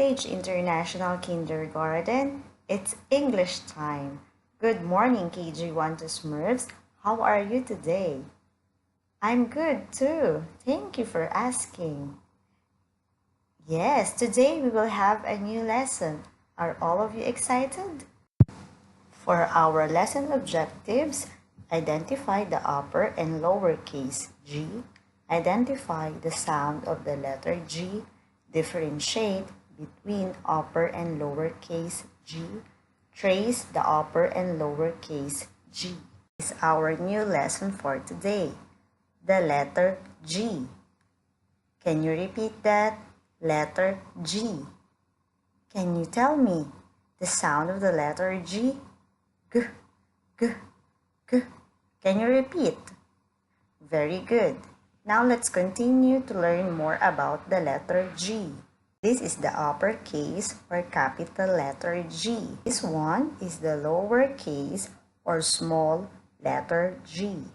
Advantage International Kindergarten. It's English time. Good morning, KG1 to Smurfs. How are you today? I'm good too. Thank you for asking. Yes, today we will have a new lesson. Are all of you excited? For our lesson objectives, identify the upper and lower case G, identify the sound of the letter G, differentiate between upper and lower case G, trace the upper and lower case G. This is our new lesson for today. The letter G. Can you repeat that? Letter G. Can you tell me the sound of the letter G? G, G, G. Can you repeat? Very good. Now let's continue to learn more about the letter G. This is the uppercase or capital letter G. This one is the lowercase or small letter G.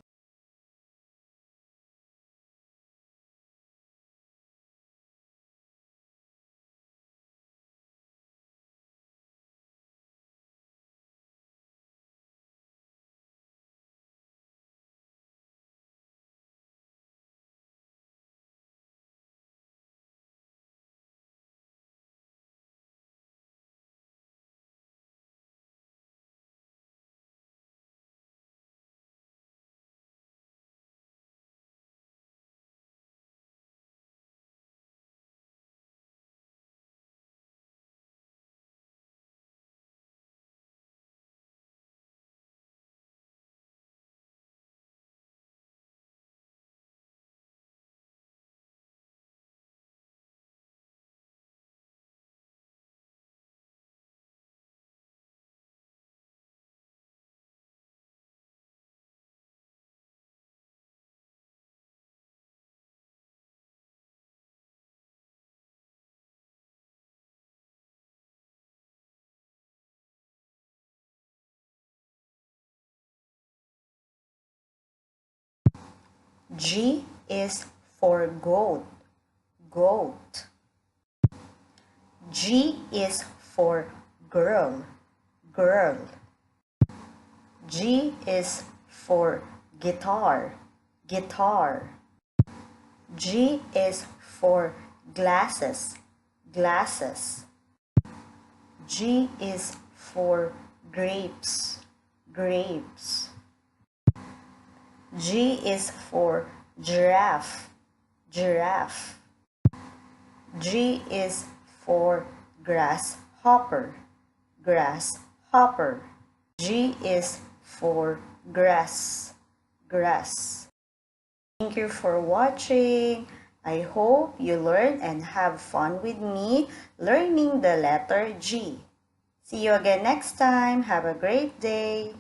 G is for goat, goat. G is for girl, girl. G is for guitar, guitar. G is for glasses, glasses. G is for grapes, grapes. G is for giraffe, giraffe. G is for grasshopper, grasshopper. G is for grass, grass. Thank you for watching. I hope you learn and have fun with me learning the letter G. See you again next time. Have a great day.